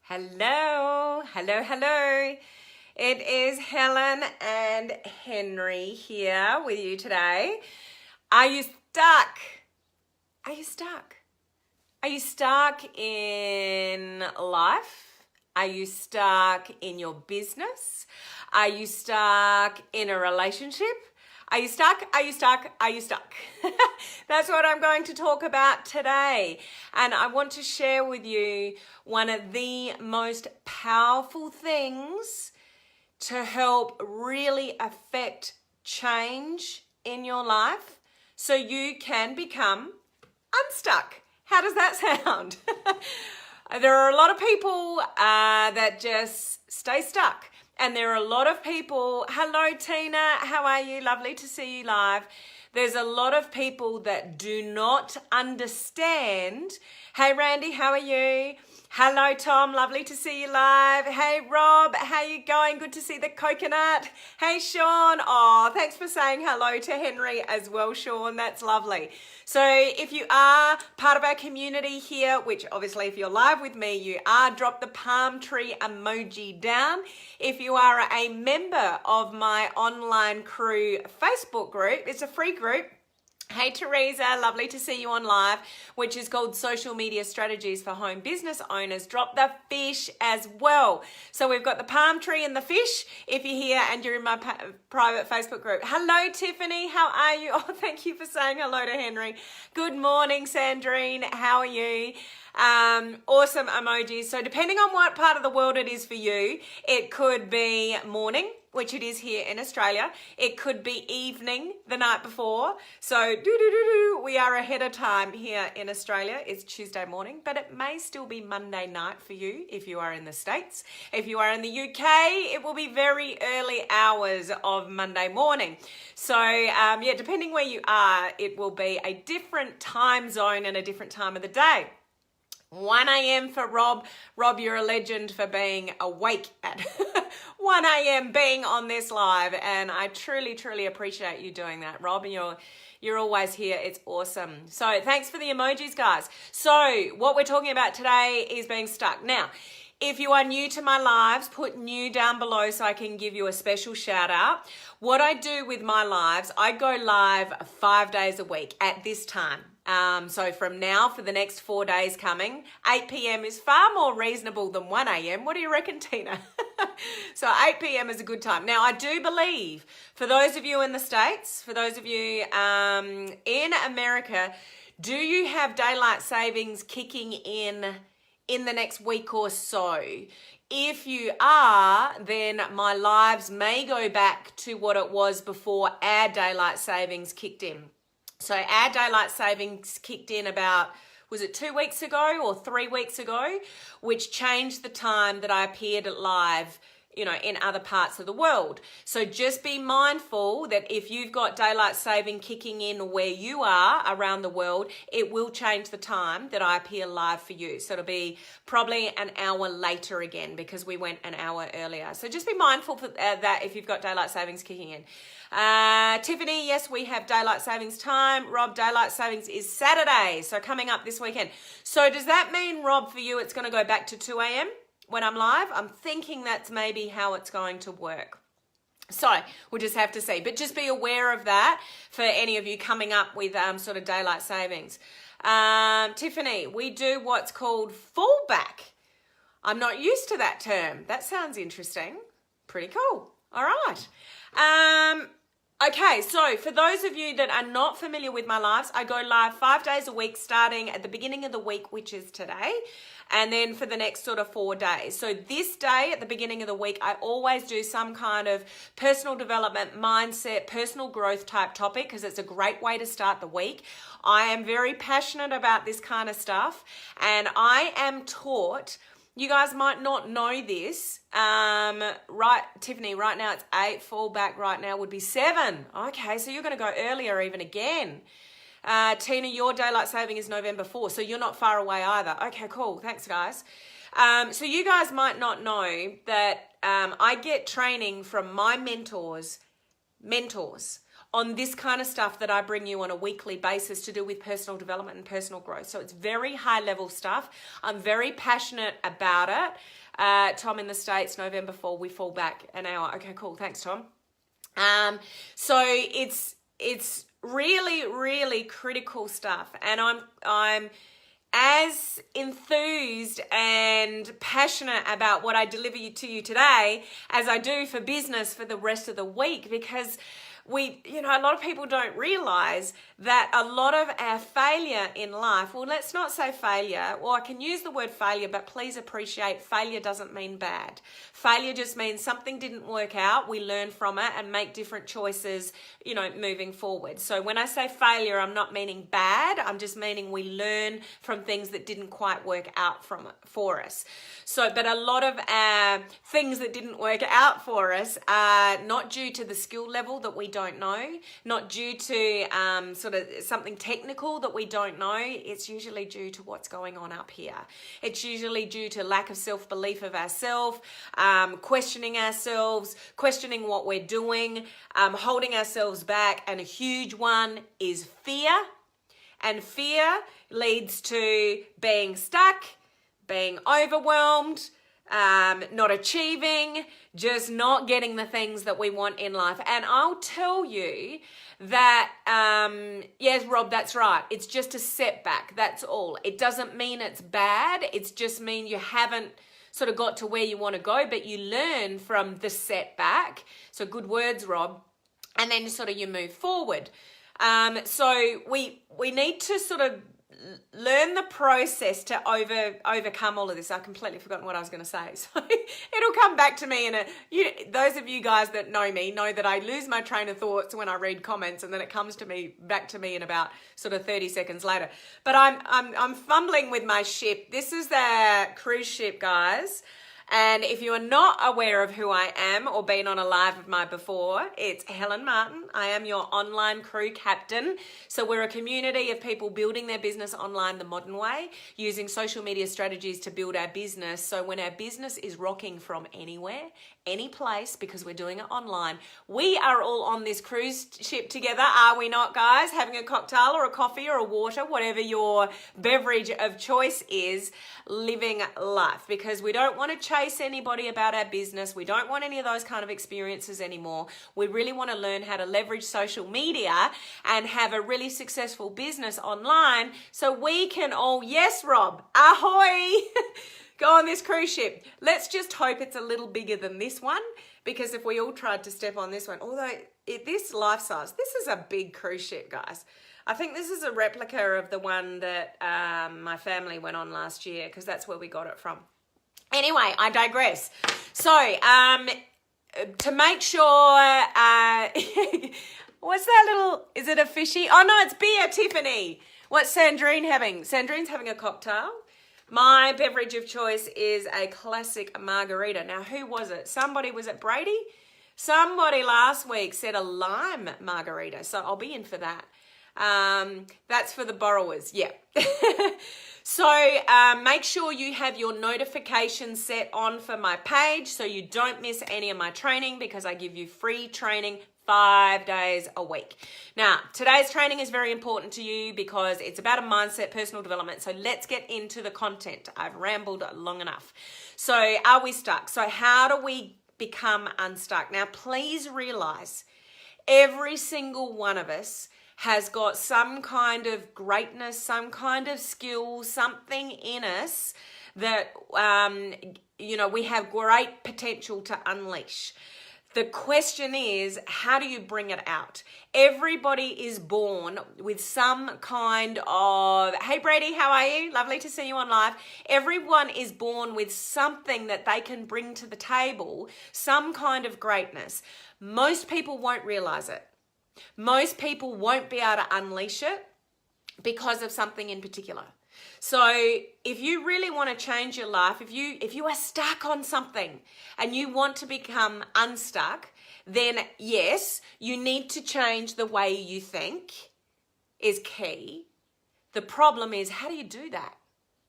Hello, hello, hello. It is Helen and Henry here with you today. Are you stuck? Are you stuck? Are you stuck in life? Are you stuck in your business? Are you stuck in a relationship? Are you stuck? Are you stuck? Are you stuck? That's what I'm going to talk about today. And I want to share with you one of the most powerful things to help really affect change in your life so you can become unstuck. How does that sound? There are a lot of people that just stay stuck. And there are a lot of people, hello Tina, how are you? Lovely to see you live. There's a lot of people that do not understand. Hey Randy, how are you? Hello Tom, lovely to see you live. Hey Rob, how you going? Good to see the coconut. Hey Sean, oh, thanks for saying hello to Henry as well, Sean. That's lovely. So if you are part of our community here, which obviously if you're live with me, you are, drop the palm tree emoji down. If you are a member of my online crew Facebook group, it's a free group. Hey Teresa, lovely to see you on live, which is called Social Media Strategies for Home Business Owners. Drop the fish as well. So we've got the palm tree and the fish if you're here and you're in my private Facebook group. Hello Tiffany, how are you? Oh, thank you for saying hello to Henry. Good morning Sandrine, how are you? Awesome emojis. So depending on what part of the world it is for you, it could be morning, which it is here in Australia. It could be evening the night before. So we are ahead of time here in Australia. It's Tuesday morning, but it may still be Monday night for you if you are in the States. If you are in the UK, it will be very early hours of Monday morning. So yeah, depending where you are, it will be a different time zone and a different time of the day. 1 a.m. for Rob. Rob, you're a legend for being awake at 1 a.m. being on this live. And I truly, truly appreciate you doing that, Rob. And you're always here. It's awesome. So thanks for the emojis, guys. So what we're talking about today is being stuck. Now, if you are new to my lives, put new down below so I can give you a special shout out. What I do with my lives, I go live 5 days a week at this time. So from now for the next 4 days coming, 8 p.m. is far more reasonable than 1 a.m. What do you reckon, Tina? So 8 p.m. is a good time. Now, I do believe for those of you in the States, for those of you in America, do you have daylight savings kicking in the next week or so? If you are, then my lives may go back to what it was before our daylight savings kicked in. So our daylight savings kicked in about, was it 2 weeks ago or 3 weeks ago, which changed the time that I appeared at live, in other parts of the world. So just be mindful that if you've got daylight saving kicking in where you are around the world, it will change the time that I appear live for you. So it'll be probably an hour later again because we went an hour earlier. So just be mindful for that if you've got daylight savings kicking in. Tiffany, yes, we have daylight savings time. Rob, daylight savings is Saturday, so coming up this weekend. So does that mean, Rob, for you it's going to go back to 2 a.m. when I'm live? I'm thinking that's maybe how it's going to work. So we'll just have to see. But just be aware of that for any of you coming up with sort of daylight savings. Tiffany, we do what's called fallback. I'm not used to that term. That sounds interesting. Pretty cool. All right. Okay, so for those of you that are not familiar with my lives, I go live 5 days a week starting at the beginning of the week, which is today, and then for the next sort of 4 days. So this day at the beginning of the week, I always do some kind of personal development, mindset, personal growth type topic because it's a great way to start the week. I am very passionate about this kind of stuff, and I am taught. You guys might not know this. Right, Tiffany, right now it's 8. Fallback right now would be 7. Okay, so you're going to go earlier even again. Tina, your daylight saving is November 4, so you're not far away either. Okay, cool. Thanks, guys. So you guys might not know that I get training from my mentors on this kind of stuff that I bring you on a weekly basis to do with personal development and personal growth. So it's very high level stuff. I'm very passionate about it. Tom in the States, November 4, we fall back an hour. Okay, cool. Thanks, Tom. So it's really, really critical stuff. And I'm as enthused and passionate about what I deliver to you today as I do for business for the rest of the week, because a lot of people don't realize that a lot of our failure in life, well, let's not say failure. Well, I can use the word failure, but please appreciate failure doesn't mean bad. Failure just means something didn't work out. We learn from it and make different choices, moving forward. So when I say failure, I'm not meaning bad. I'm just meaning we learn from things that didn't quite work out for us. So, but a lot of things that didn't work out for us are not due to the skill level that we don't know, not due to sort of something technical that we don't know. It's usually due to what's going on up here. It's usually due to lack of self-belief of ourselves, questioning ourselves, questioning what we're doing, holding ourselves back. And a huge one is fear. And fear leads to being stuck, being overwhelmed, not achieving, just not getting the things that we want in life. And I'll tell you that, yes, Rob, that's right. It's just a setback. That's all. It doesn't mean it's bad. It's just mean you haven't sort of got to where you want to go, but you learn from the setback. So good words, Rob. And then sort of you move forward. So we need to sort of learn the process to overcome all of this. I've completely forgotten what I was going to say. So it'll come back to me those of you guys that know me know that I lose my train of thoughts when I read comments, and then it comes back to me in about sort of 30 seconds later. But I'm fumbling with my ship. This is the cruise ship, guys. And if you are not aware of who I am or been on a live of mine before, it's Helen Martin. I am your online crew captain. So we're a community of people building their business online the modern way, using social media strategies to build our business. So when our business is rocking from anywhere, any place, because we're doing it online, we are all on this cruise ship together, are we not, guys? Having a cocktail or a coffee or a water, whatever your beverage of choice is, living life, because we don't want to chase anybody about our business. We don't want any of those kind of experiences anymore. We really want to learn how to leverage social media and have a really successful business online so we can all, yes, Rob, ahoy, go on this cruise ship. Let's just hope it's a little bigger than this one, because if we all tried to step on this one, although this life size, this is a big cruise ship, guys. I think this is a replica of the one that my family went on last year, because that's where we got it from. Anyway, I digress. So, to make sure, what's that little, is it a fishy? Oh no, it's beer, Tiffany. What's Sandrine having? Sandrine's having a cocktail. My beverage of choice is a classic margarita. Now, who was it? Was it Brady? Somebody last week said a lime margarita, so I'll be in for that. That's for the borrowers, yeah. So make sure you have your notifications set on for my page so you don't miss any of my training, because I give you free training 5 days a week. Now, today's training is very important to you because it's about a mindset, personal development. So let's get into the content. I've rambled long enough. So are we stuck? So how do we become unstuck? Now, please realize every single one of us has got some kind of greatness, some kind of skill, something in us that, we have great potential to unleash. The question is, how do you bring it out? Everybody is born with some kind of, hey Brady, how are you? Lovely to see you on live. Everyone is born with something that they can bring to the table, some kind of greatness. Most people won't realize it. Most people won't be able to unleash it because of something in particular. So if you really want to change your life, if you are stuck on something and you want to become unstuck, then yes, you need to change the way you think is key. The problem is, how do you do that?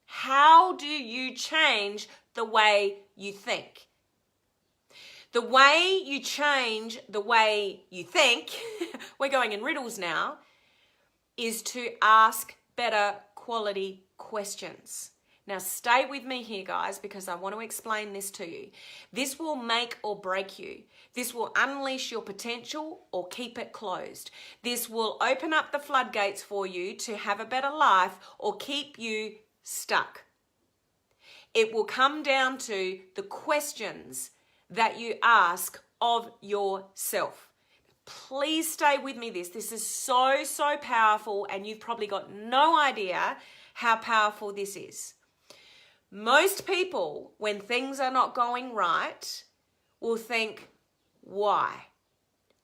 How do you change the way you think? The way you change the way you think, we're going in riddles now, is to ask better quality questions. Now stay with me here, guys, because I want to explain this to you. This will make or break you. This will unleash your potential or keep it closed. This will open up the floodgates for you to have a better life or keep you stuck. It will come down to the questions that you ask of yourself. Please stay with me this is so powerful, and you've probably got no idea how powerful this is. Most people, when things are not going right, will think, why?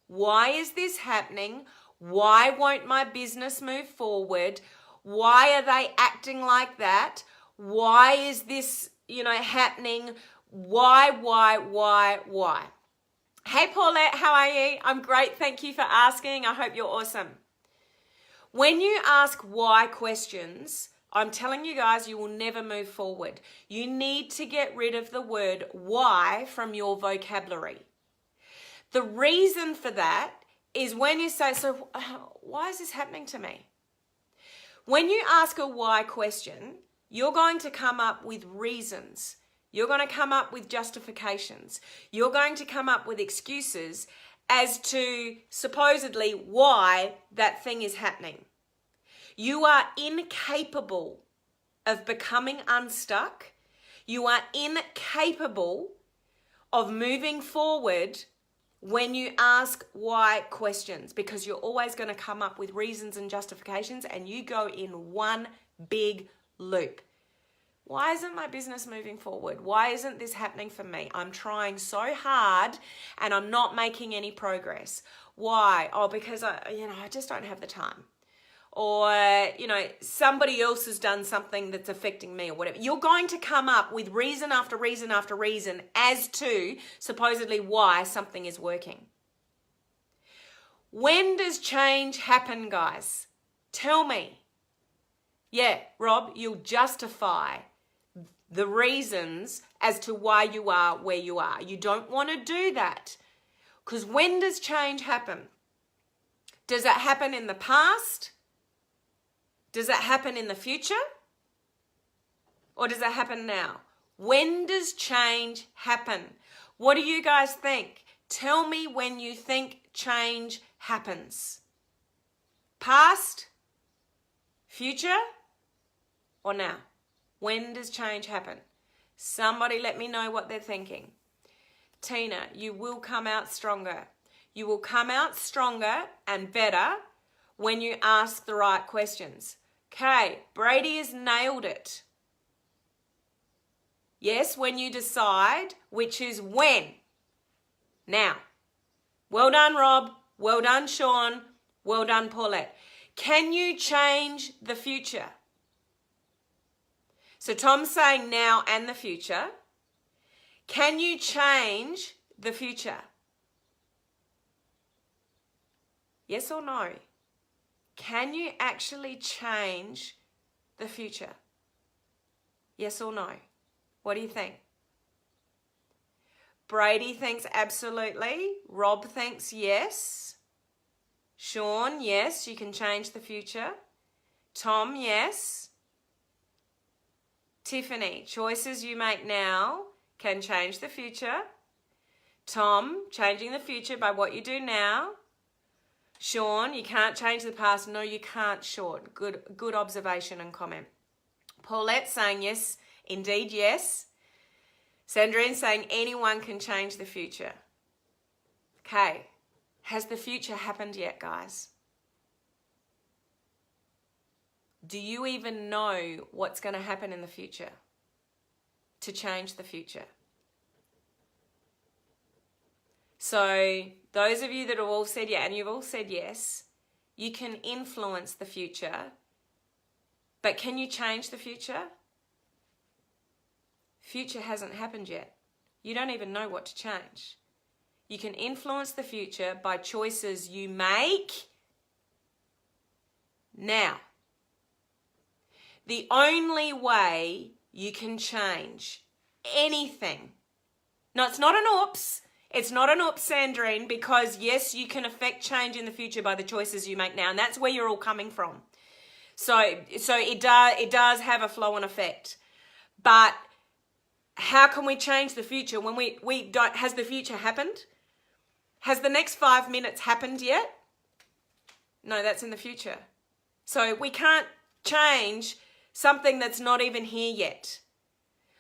Why is this happening? Why won't my business move forward? Why are they acting like that? Why is this, happening? Why? Hey, Paulette, how are you? I'm great. Thank you for asking. I hope you're awesome. When you ask why questions, I'm telling you guys, you will never move forward. You need to get rid of the word why from your vocabulary. The reason for that is when you say, so why is this happening to me? When you ask a why question, you're going to come up with reasons. You're going to come up with justifications. You're going to come up with excuses as to supposedly why that thing is happening. You are incapable of becoming unstuck. You are incapable of moving forward when you ask why questions, because you're always going to come up with reasons and justifications, and you go in one big loop. Why isn't my business moving forward? Why isn't this happening for me? I'm trying so hard and I'm not making any progress. Why? Oh, because I just don't have the time. Or, somebody else has done something that's affecting me or whatever. You're going to come up with reason after reason after reason as to supposedly why something is working. When does change happen, guys? Tell me. Yeah, Rob, you'll justify the reasons as to why you are where you are. You don't want to do that. Because when does change happen? Does it happen in the past? Does it happen in the future? Or does it happen now? When does change happen? What do you guys think? Tell me when you think change happens. Past? Future? Or now? When does change happen? Somebody let me know what they're thinking. Tina, you will come out stronger. You will come out stronger and better when you ask the right questions. Okay, Brady has nailed it. Yes, when you decide, which is when. Now, well done, Rob. Well done, Sean. Well done, Paulette. Can you change the future? So Tom's saying now and the future. Can you change the future? Yes or no? Can you actually change the future? Yes or no? What do you think? Brady thinks absolutely. Rob thinks yes. Sean, yes, you can change the future. Tom, yes. Tiffany, choices you make now can change the future. Tom, changing the future by what you do now. Sean, you can't change the past. No, you can't, Sean. Good observation and comment. Paulette saying yes, indeed yes. Sandrine saying anyone can change the future. Okay, has the future happened yet, guys? Do you even know what's going to happen in the future to change the future? So those of you that have all said yeah, and you've all said yes, you can influence the future, but can you change the future? Future hasn't happened yet. You don't even know what to change. You can influence the future by choices you make now. The only way you can change anything, no, it's not an oops, It's not an oops, Sandrine, because yes, you can affect change in the future by the choices you make now, and that's where you're all coming from. So it does have a flow and effect. But how can we change the future when we don't? Has the future happened? Has the next 5 minutes happened yet? No, that's in the future. So we can't change something that's not even here yet.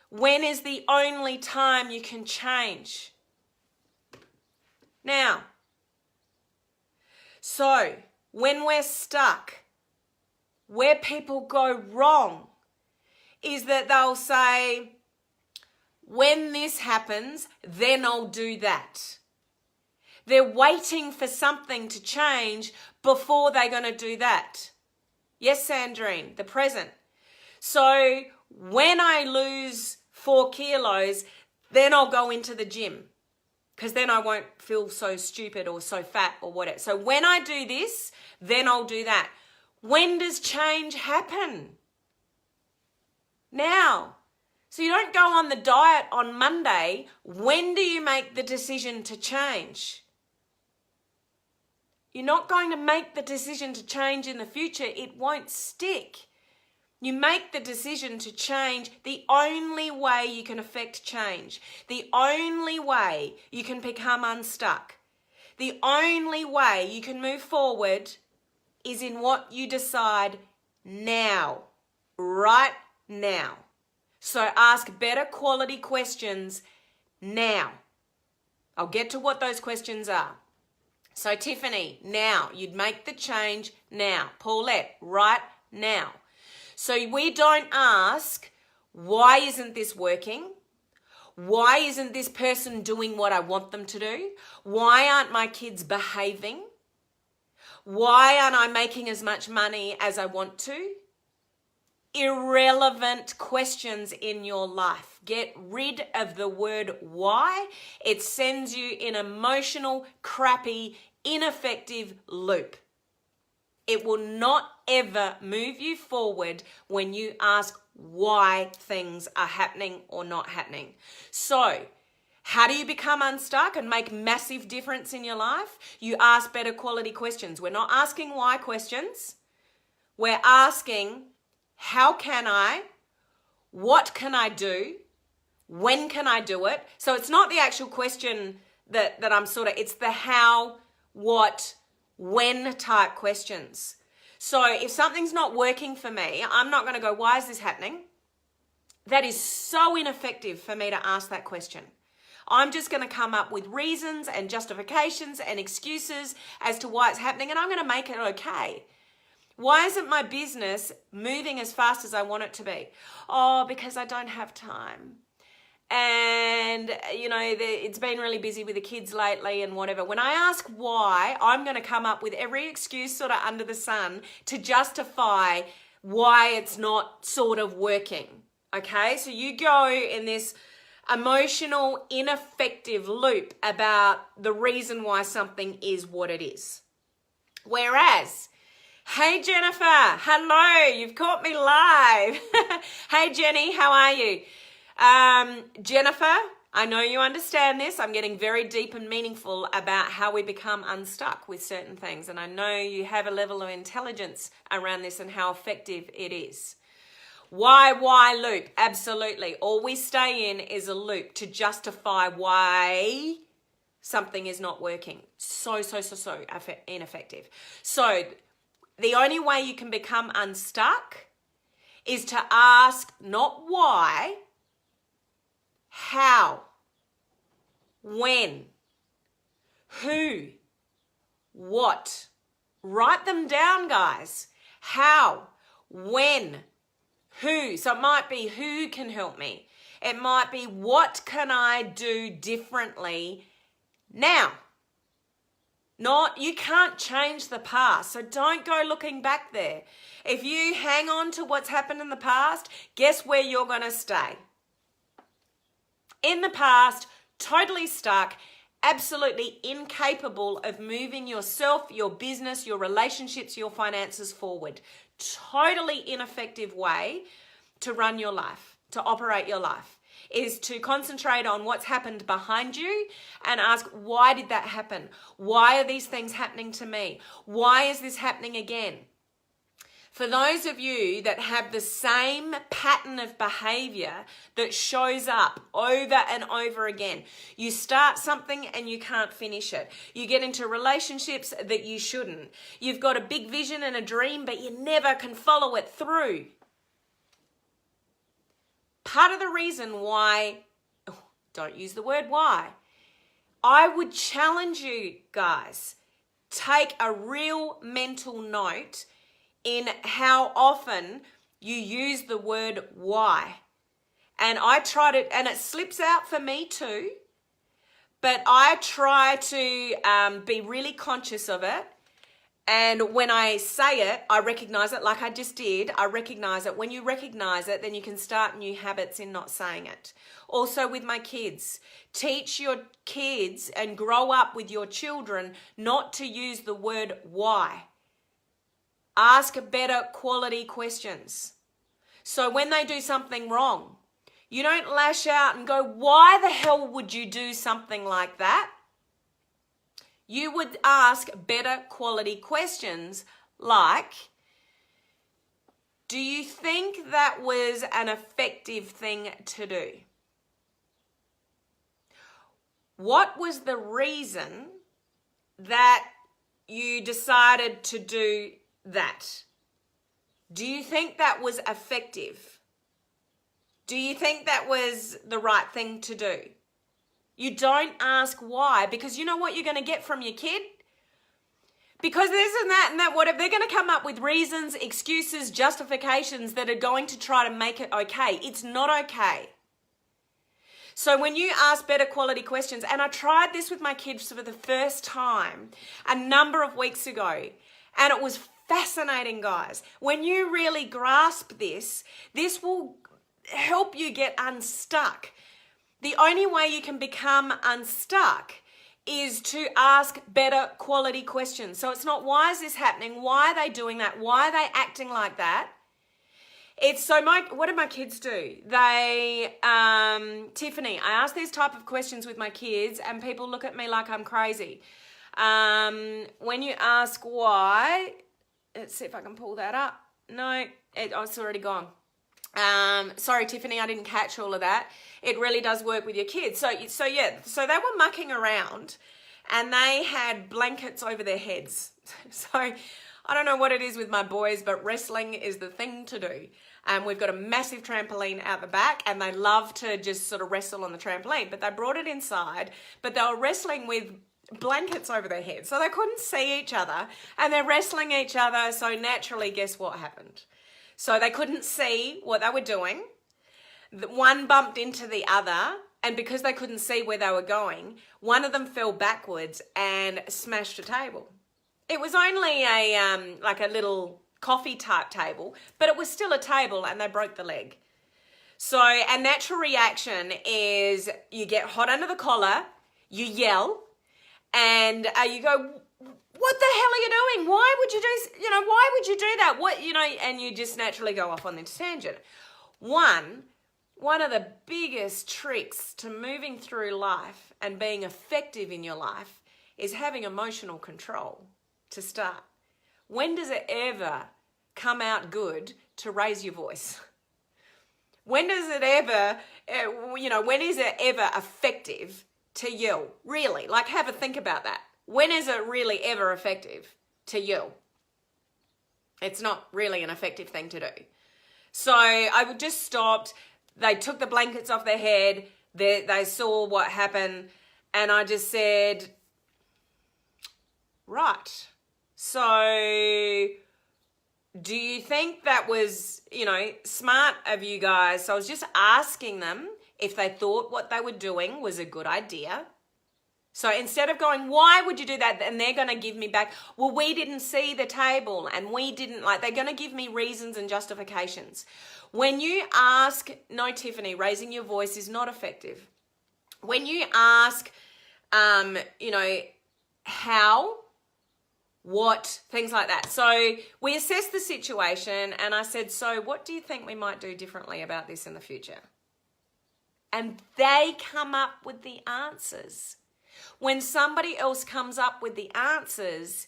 When is the only time you can change? Now, so when we're stuck, where people go wrong is that they'll say, when this happens, then I'll do that. They're waiting for something to change before they're going to do that. Yes, Sandrine, the present. So when I lose 4 kilos, then I'll go into the gym because then I won't feel so stupid or so fat or whatever. So when I do this, then I'll do that. When does change happen? Now. So you don't go on the diet on Monday. When do you make the decision to change? You're not going to make the decision to change in the future. It won't stick. You make the decision to change. The only way you can affect change, the only way you can become unstuck, the only way you can move forward is in what you decide now, right now. So ask better quality questions now. I'll get to what those questions are. So Tiffany, now, you'd make the change now. Paulette, right now. So we don't ask, why isn't this working? Why isn't this person doing what I want them to do? Why aren't my kids behaving? Why aren't I making as much money as I want to? Irrelevant questions in your life. Get rid of the word why. It sends you in emotional, crappy, ineffective loop. It will not ever move you forward when you ask why things are happening or not happening. So, how do you become unstuck and make massive difference in your life? You ask better quality questions. We're not asking why questions. We're asking, how can I? What can I do? When can I do it? So it's not the actual question that I'm it's the how, what, when type questions. So if something's not working for me, I'm not going to go, why is this happening? That is so ineffective for me to ask that question. I'm just going to come up with reasons and justifications and excuses as to why it's happening, and I'm going to make it okay. Why isn't my business moving as fast as I want it to be? Oh, because I don't have time. And, it's been really busy with the kids lately and whatever. When I ask why, I'm going to come up with every excuse sort of under the sun to justify why it's not sort of working. Okay, so you go in this emotional, ineffective loop about the reason why something is what it is. Whereas, hey Jennifer, hello, you've caught me live. Hey Jenny, how are you? Jennifer, I know you understand this. I'm getting very deep and meaningful about how we become unstuck with certain things. And I know you have a level of intelligence around this and how effective it is. Why loop? Absolutely. All we stay in is a loop to justify why something is not working. So ineffective. So the only way you can become unstuck is to ask not why, how, when, who, what. Write them down, guys. How, when, who. So it might be who can help me. It might be what can I do differently now. Not, you can't change the past, so don't go looking back there. If you hang on to what's happened in the past, guess where you're going to stay? In the past, totally stuck, absolutely incapable of moving yourself, your business, your relationships, your finances forward. Totally ineffective way to run your life. to operate your life, is to concentrate on what's happened behind you and ask, why did that happen? Why are these things happening to me? Why is this happening again? For those of you that have the same pattern of behavior that shows up over and over again, you start something and you can't finish it. You get into relationships that you shouldn't. You've got a big vision and a dream, but you never can follow it through. Part of the reason why, don't use the word why, I would challenge you guys, take a real mental note in how often you use the word why. And I try to, and it slips out for me too, but I try to be really conscious of it. And when I say it, I recognize it like I just did. I recognize it. When you recognize it, then you can start new habits in not saying it. Also with my kids, teach your kids and grow up with your children not to use the word why. Ask better quality questions. So when they do something wrong, you don't lash out and go, why the hell would you do something like that? You would ask better quality questions like, do you think that was an effective thing to do? What was the reason that you decided to do that? Do you think that was effective? Do you think that was the right thing to do? You don't ask why, because you know what you're going to get from your kid? Because this and that, whatever, they're going to come up with reasons, excuses, justifications that are going to try to make it okay. It's not okay. So when you ask better quality questions, and I tried this with my kids for the first time a number of weeks ago, and it was fascinating, guys. When you really grasp this, this will help you get unstuck. The only way you can become unstuck is to ask better quality questions. So it's not, why is this happening? Why are they doing that? Why are they acting like that? It's so what do my kids do? They, Tiffany, I ask these type of questions with my kids and people look at me like I'm crazy. When you ask why, let's see if I can pull that up. No, it's already gone. Sorry, Tiffany, I didn't catch all of that. It really does work with your kids. So they were mucking around and they had blankets over their heads. So I don't know what it is with my boys, but wrestling is the thing to do. We've got a massive trampoline out the back and they love to just sort of wrestle on the trampoline, but they brought it inside, but they were wrestling with blankets over their heads. So they couldn't see each other and they're wrestling each other. So naturally, guess what happened? So they couldn't see what they were doing. One bumped into the other, and because they couldn't see where they were going, one of them fell backwards and smashed a table. It was only like a little coffee type table, but it was still a table and they broke the leg. So a natural reaction is you get hot under the collar, you yell, and you go, what the hell are you doing? Why would you do that? And you just naturally go off on this tangent. One of the biggest tricks to moving through life and being effective in your life is having emotional control to start. When does it ever come out good to raise your voice? When does it ever, when is it ever effective to yell? Really, like have a think about that. When is it really ever effective to yell? It's not really an effective thing to do. So I just stopped. They took the blankets off their head. They saw what happened. And I just said, right. So do you think that was, smart of you guys? So I was just asking them if they thought what they were doing was a good idea. So instead of going, why would you do that? And they're going to give me back, well, we didn't see the table and we didn't they're going to give me reasons and justifications. When you ask, no, Tiffany, raising your voice is not effective. When you ask, how, What? Things like that. So we assessed the situation and I said, so what do you think we might do differently about this in the future? And they come up with the answers. When somebody else comes up with the answers,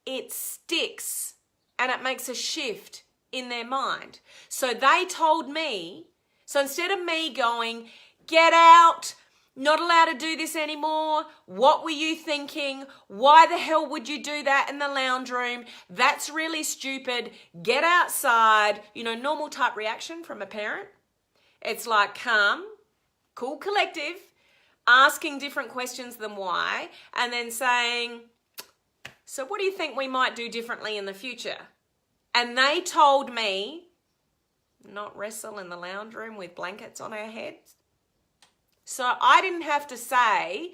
it sticks and it makes a shift in their mind. So they told me, so instead of me going, get out, not allowed to do this anymore, what were you thinking? Why the hell would you do that in the lounge room? That's really stupid. Get outside. You know, normal type reaction from a parent. It's like calm, cool, collective, asking different questions than why, and then saying, so what do you think we might do differently in the future? And they told me, not wrestle in the lounge room with blankets on our heads. So I didn't have to say,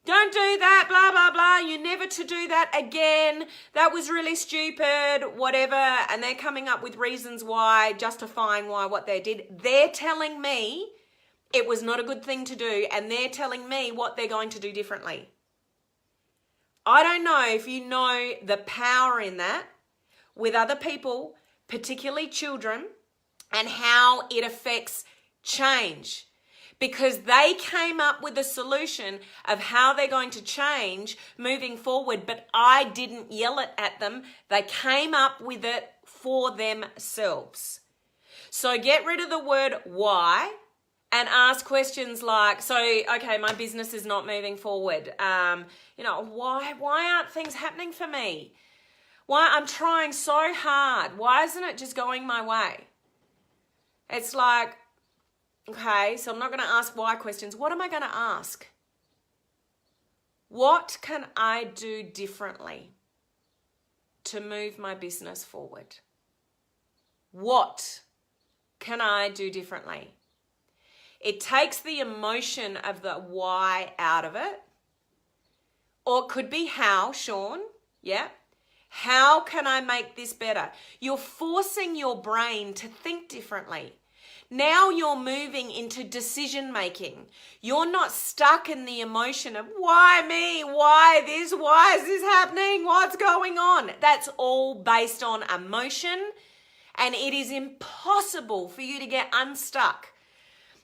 don't do that, blah, blah, blah. You're never to do that again. That was really stupid, whatever. And they're coming up with reasons why, justifying why what they did. They're telling me it was not a good thing to do, and they're telling me what they're going to do differently. I don't know if you know the power in that with other people, particularly children, and how it affects change. Because they came up with a solution of how they're going to change moving forward, but I didn't yell it at them. They came up with it for themselves. So get rid of the word why and ask questions like, so, okay, my business is not moving forward. Why aren't things happening for me? Why I'm trying so hard. Why isn't it just going my way? It's like, okay, so I'm not going to ask why questions. What am I going to ask? What can I do differently to move my business forward? What can I do differently? It takes the emotion of the why out of it. Or it could be how, Sean. Yeah. How can I make this better? You're forcing your brain to think differently. Now you're moving into decision making. You're not stuck in the emotion of why me? Why this? Why is this happening? What's going on? That's all based on emotion, and it is impossible for you to get unstuck.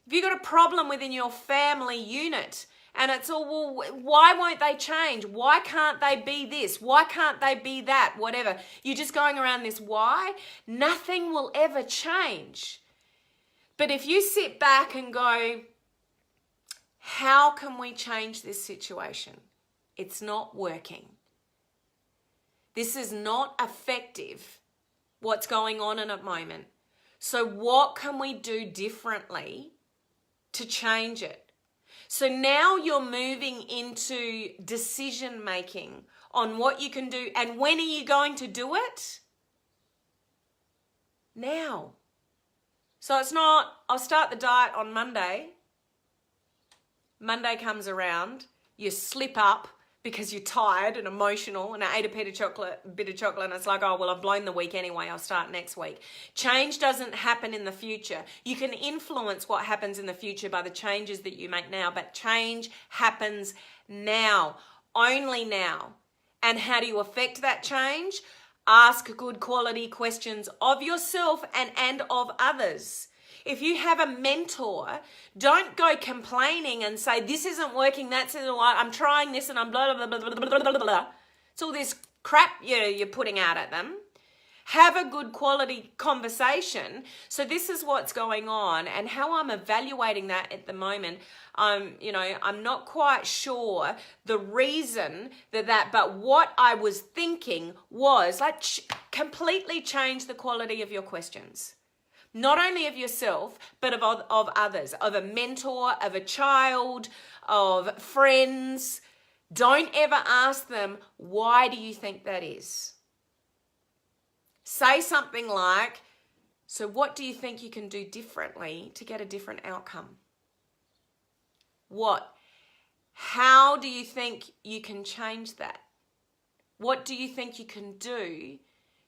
If you've got a problem within your family unit and it's all, well, why won't they change? Why can't they be this? Why can't they be that? Whatever. You're just going around this why. Nothing will ever change. But if you sit back and go, how can we change this situation? It's not working. This is not effective, what's going on in a moment. So what can we do differently to change it? So now you're moving into decision making on what you can do. And when are you going to do it? Now. So it's not, I'll start the diet on Monday. Monday comes around, you slip up because you're tired and emotional and I ate a bit of chocolate and it's like, oh, well, I've blown the week anyway, I'll start next week. Change doesn't happen in the future. You can influence what happens in the future by the changes that you make now, but change happens now, only now. And how do you affect that change? Ask good quality questions of yourself and of others. If you have a mentor, don't go complaining and say, this isn't working, that's it, I'm trying this and I'm blah, blah, blah, blah, blah, blah, blah. It's all this crap you're putting out at them. Have a good quality conversation. So this is what's going on and how I'm evaluating that at the moment. I'm not quite sure the reason but what I was thinking was like completely change the quality of your questions. Not only of yourself, but of others, of a mentor, of a child, of friends. Don't ever ask them, why do you think that is? Say something like, so what do you think you can do differently to get a different outcome? What? How do you think you can change that? What do you think you can do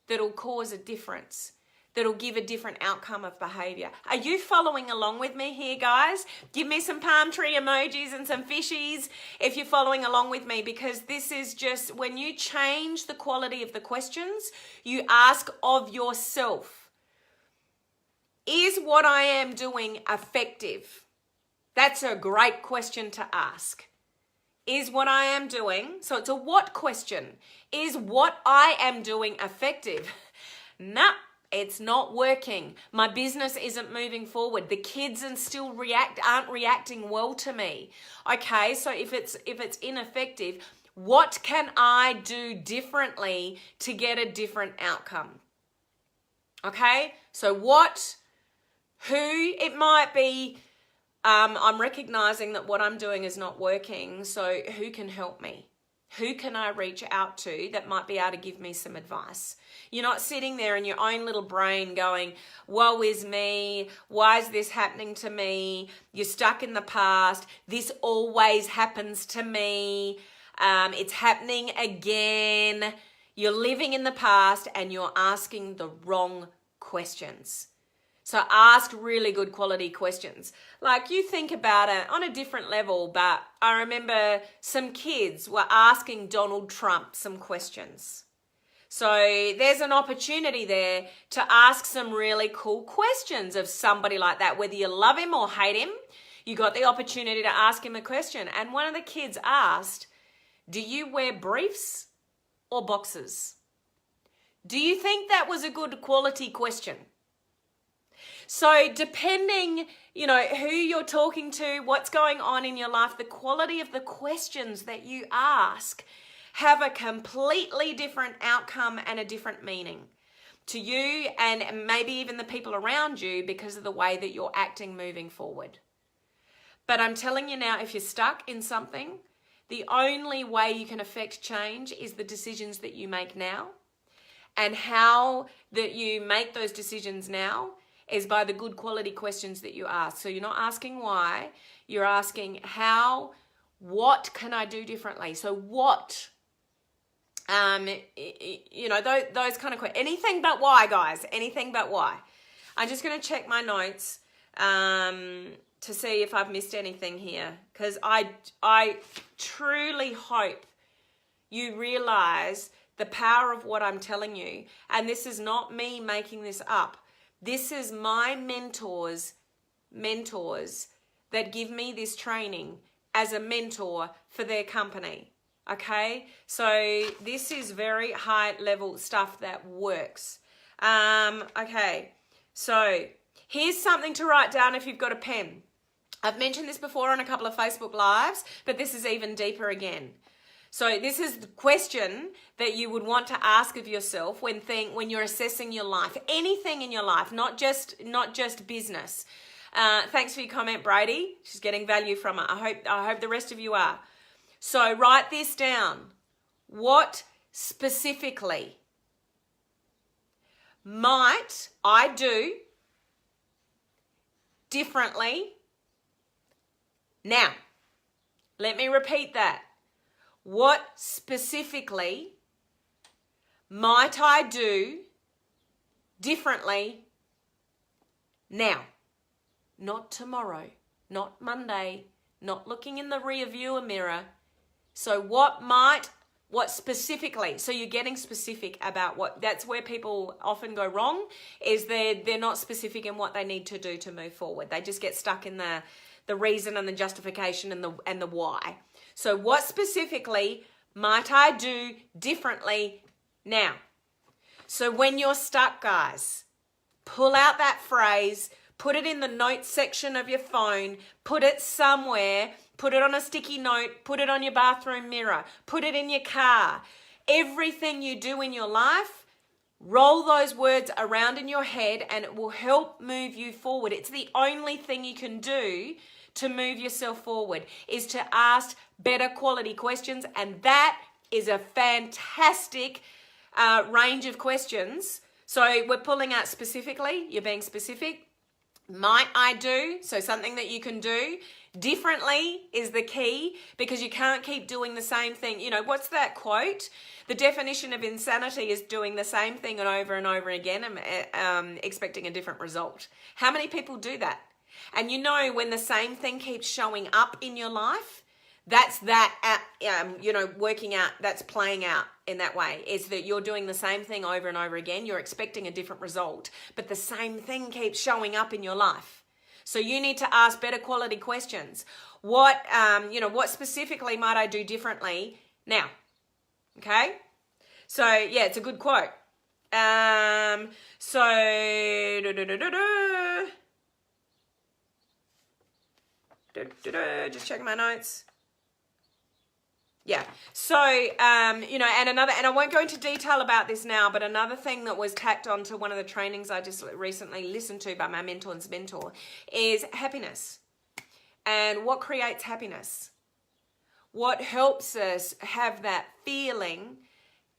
that'll cause a difference? that'll give a different outcome of behavior. Are you following along with me here, guys? Give me some palm tree emojis and some fishies if you're following along with me, because this is just when you change the quality of the questions you ask of yourself. Is what I am doing effective? That's a great question to ask. Is what I am doing, so it's a what question. Is what I am doing effective? Nah, it's not working. My business isn't moving forward. The kids aren't reacting well to me. Okay, so if it's ineffective, what can I do differently to get a different outcome? Okay, so what, who, it might be, I'm recognizing that what I'm doing is not working, so who can help me? Who can I reach out to that might be able to give me some advice? You're not sitting there in your own little brain going, woe is me, why is this happening to me? You're stuck in the past, this always happens to me, it's happening again. You're living in the past and you're asking the wrong questions. So ask really good quality questions. Like, you think about it on a different level, but I remember some kids were asking Donald Trump some questions. So there's an opportunity there to ask some really cool questions of somebody like that. Whether you love him or hate him, you got the opportunity to ask him a question. And one of the kids asked, do you wear briefs or boxers? Do you think that was a good quality question? So depending, who you're talking to, what's going on in your life, the quality of the questions that you ask have a completely different outcome and a different meaning to you and maybe even the people around you because of the way that you're acting moving forward. But I'm telling you now, if you're stuck in something, the only way you can affect change is the decisions that you make now. And how that you make those decisions now is by the good quality questions that you ask. So you're not asking why, you're asking how, what can I do differently? So what, those kind of questions. Anything but why, guys, anything but why. I'm just going to check my notes to see if I've missed anything here, because I truly hope you realize the power of what I'm telling you. And this is not me making this up. This is my mentors that give me this training as a mentor for their company. Okay, so this is very high level stuff that works. Okay, so here's something to write down if you've got a pen. I've mentioned this before on a couple of Facebook Lives, but this is even deeper again. So this is the question that you would want to ask of yourself when you're assessing your life, anything in your life, not just business. Thanks for your comment, Brady. She's getting value from it. I hope the rest of you are. So write this down. What specifically might I do differently now? Let me repeat that. What specifically might I do differently now? Not tomorrow, not Monday, not looking in the rear view mirror. So what specifically? So you're getting specific about what, that's where people often go wrong, is they're not specific in what they need to do to move forward. They just get stuck in the reason and the justification and the why. So what specifically might I do differently now? So when you're stuck, guys, pull out that phrase, put it in the notes section of your phone, put it somewhere, put it on a sticky note, put it on your bathroom mirror, put it in your car. Everything you do in your life, roll those words around in your head and it will help move you forward. It's the only thing you can do to move yourself forward, is to ask better quality questions, and that is a fantastic range of questions. So we're pulling out specifically, you're being specific. Might I do? So something that you can do differently is the key, because you can't keep doing the same thing. You know, what's that quote? The definition of insanity is doing the same thing and over again and expecting a different result. How many people do that? And you know, when the same thing keeps showing up in your life, that's that, working out, that's playing out in that way, is that you're doing the same thing over and over again. You're expecting a different result, but the same thing keeps showing up in your life. So you need to ask better quality questions. What specifically might I do differently now? Okay. So yeah, it's a good quote. Just checking my notes. Yeah. So, and I won't go into detail about this now, but another thing that was tacked onto one of the trainings I just recently listened to by my mentor's mentor is happiness. And what creates happiness? What helps us have that feeling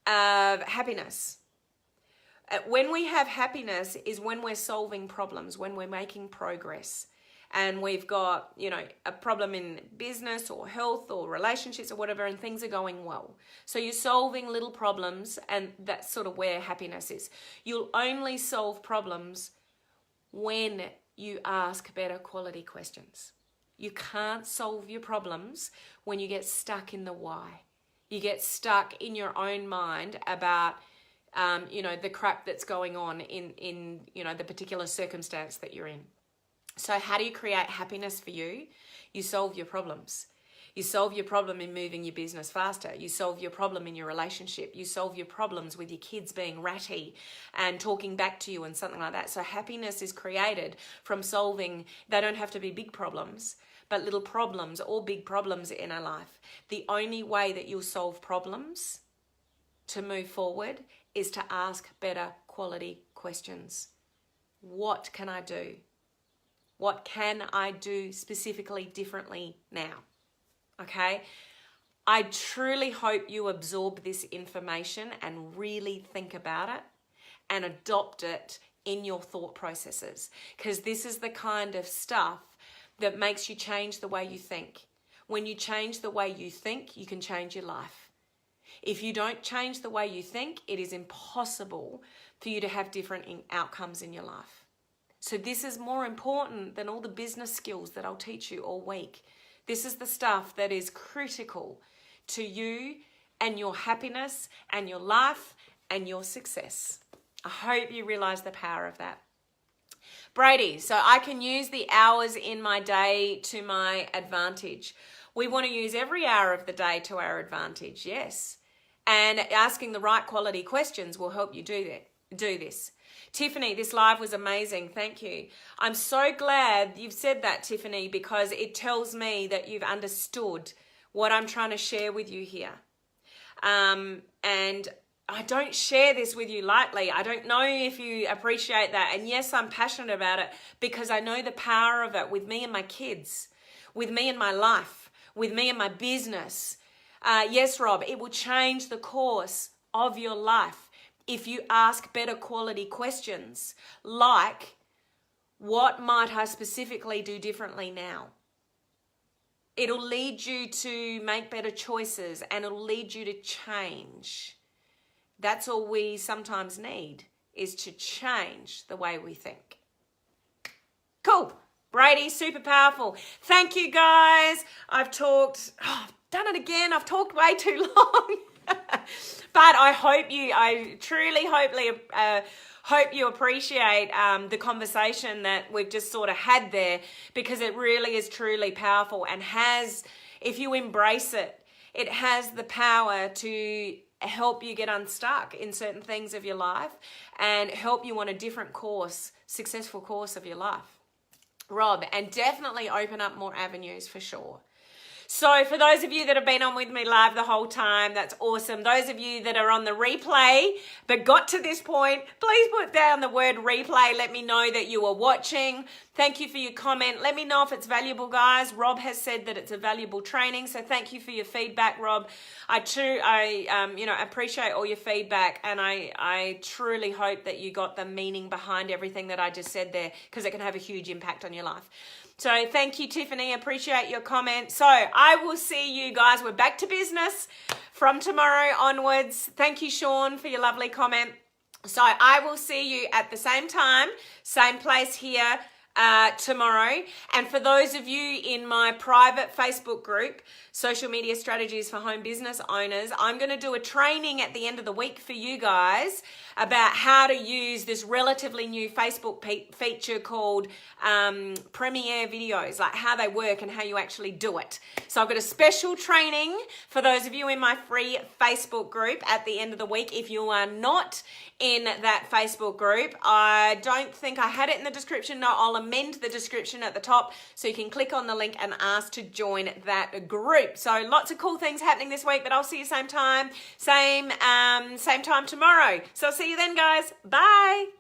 of happiness? When we have happiness is when we're solving problems, when we're making progress. And we've got, a problem in business or health or relationships or whatever, and things are going well. So you're solving little problems, and that's sort of where happiness is. You'll only solve problems when you ask better quality questions. You can't solve your problems when you get stuck in the why. You get stuck in your own mind about, the crap that's going on in the particular circumstance that you're in. So how do you create happiness for you? You solve your problems. You solve your problem in moving your business faster. You solve your problem in your relationship. You solve your problems with your kids being ratty and talking back to you and something like that. So happiness is created from solving, they don't have to be big problems, but little problems or big problems in our life. The only way that you'll solve problems to move forward is to ask better quality questions. What can I do? What can I do specifically differently now? Okay? I truly hope you absorb this information and really think about it and adopt it in your thought processes, because this is the kind of stuff that makes you change the way you think. When you change the way you think, you can change your life. If you don't change the way you think, it is impossible for you to have different outcomes in your life. So this is more important than all the business skills that I'll teach you all week. This is the stuff that is critical to you and your happiness and your life and your success. I hope you realize the power of that. Brady, so I can use the hours in my day to my advantage. We want to use every hour of the day to our advantage, yes. And asking the right quality questions will help you do this. Tiffany, this live was amazing. Thank you. I'm so glad you've said that, Tiffany, because it tells me that you've understood what I'm trying to share with you here. And I don't share this with you lightly. I don't know if you appreciate that. And yes, I'm passionate about it because I know the power of it with me and my kids, with me and my life, with me and my business. Yes, Rob, it will change the course of your life if you ask better quality questions like, what might I specifically do differently now? It'll lead you to make better choices and it'll lead you to change. That's all we sometimes need, is to change the way we think. Cool. Brady, super powerful. Thank you, guys. I've done it again. I've talked way too long. But I truly hope you appreciate the conversation that we've just sort of had there, because it really is truly powerful and if you embrace it, it has the power to help you get unstuck in certain things of your life and help you on a different course, successful course of your life. Rob, and definitely open up more avenues for sure. So for those of you that have been on with me live the whole time, that's awesome. Those of you that are on the replay but got to this point, please put down the word replay. Let me know that you are watching. Thank you for your comment. Let me know if it's valuable, guys. Rob has said that it's a valuable training, so thank you for your feedback, Rob. I appreciate all your feedback, and I truly hope that you got the meaning behind everything that I just said there, because it can have a huge impact on your life. So thank you, Tiffany. Appreciate your comment. So I will see you guys. We're back to business from tomorrow onwards. Thank you, Sean, for your lovely comment. So I will see you at the same time, same place here tomorrow. And for those of you in my private Facebook group, Social Media Strategies for Home Business Owners, I'm going to do a training at the end of the week for you guys about how to use this relatively new Facebook feature called Premiere Videos, like how they work and how you actually do it. So I've got a special training for those of you in my free Facebook group at the end of the week. If you are not in that Facebook group, I don't think I had it in the description. No, I'll amend the description at the top so you can click on the link and ask to join that group. So lots of cool things happening this week, but I'll see you same time tomorrow. So I'll see you then, guys. Bye.